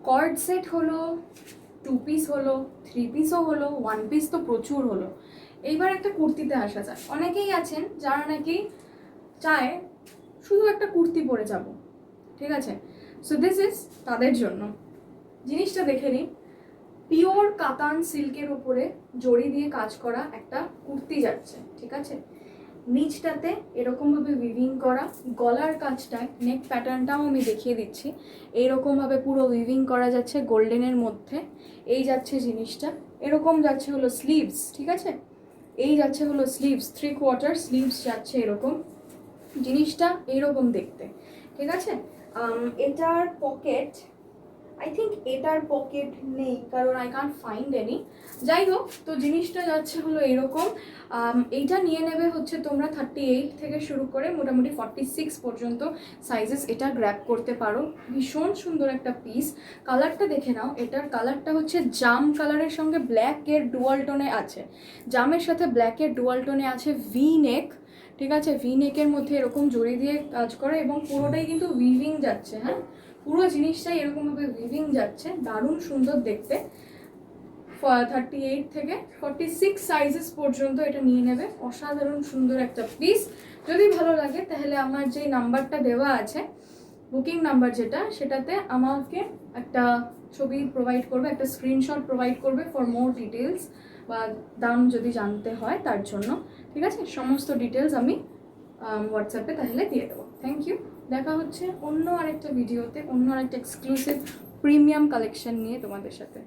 Cord set হলো, 2 piece হলো, 3 পিসও হলো, 1 পিস তো প্রচুর হলো। এইবার একটা কুর্তিতে আসা যায়। অনেকেই আছেন যারা নাকি চায় শুধু একটা কুর্তি পরে যাব, ঠিক আছে? সো দিস ইজ তাদের জন্য। জিনিসটা দেখে নিন, পিওর কাতান সিল্কের উপরে জড়ি দিয়ে কাজ করা একটা কুর্তি যাচ্ছে, ঠিক আছে? নিচটাতে এরকমভাবে উইভিং করা, গলার কাজটায় নেক প্যাটার্নটাও আমি দেখিয়ে দিচ্ছি, এইরকমভাবে পুরো উইভিং করা যাচ্ছে গোল্ডেনের মধ্যে। এই যাচ্ছে জিনিসটা, এরকম যাচ্ছে হলো স্লিভস, ঠিক আছে? এই যাচ্ছে হলো স্লিভস, 3/4 স্লিভস যাচ্ছে এরকম। জিনিসটা এইরকম দেখতে, ঠিক আছে? এটার পকেট, আই থিঙ্ক এটার পকেট নেই, কারণ আই কান্ট ফাইন্ড এনি। যাই হোক, তো জিনিসটা যাচ্ছে হলো এরকম। এইটা নিয়ে নেবে হচ্ছে তোমরা 38 থেকে শুরু করে মোটামুটি 46 পর্যন্ত সাইজেস এটা গ্র্যাব করতে পারো। ভীষণ সুন্দর একটা পিস। কালারটা দেখে নাও, এটার কালারটা হচ্ছে জাম কালারের সঙ্গে ব্ল্যাকের ডুয়াল টোনে আছে, জামের সাথে ব্ল্যাকের ডুয়াল টোনে আছে। ভি নেক, ঠিক আছে? ভি নেকের মধ্যে এরকম জড়ি দিয়ে কাজ করে এবং পুরোটাই কিন্তু উইভিং যাচ্ছে। হ্যাঁ, পুরো জিনিসটাই এরকমভাবে উইভিং যাচ্ছে, দারুণ সুন্দর দেখতে। 38 থেকে 46 সাইজেস পর্যন্ত এটা নিয়ে নেবে। অসাধারণ সুন্দর একটা পিস। যদি ভালো লাগে তাহলে আমার যে নাম্বারটা দেওয়া আছে, বুকিং নাম্বার যেটা, সেটাতে আমাকে একটা ছবি প্রোভাইড করবে, একটা স্ক্রিনশট প্রোভাইড করবে ফর মোর ডিটেলস, বা দাম যদি জানতে হয় তার জন্য, ঠিক আছে? সমস্ত ডিটেলস আমি হোয়াটসঅ্যাপে তাহলে দিয়ে দেবো। Thank you. দেখা হচ্ছে অন্য আরেকটা ভিডিওতে, অন্য আরেকটা এক্সক্লুসিভ প্রিমিয়াম কালেকশন নিয়ে তোমাদের সাথে।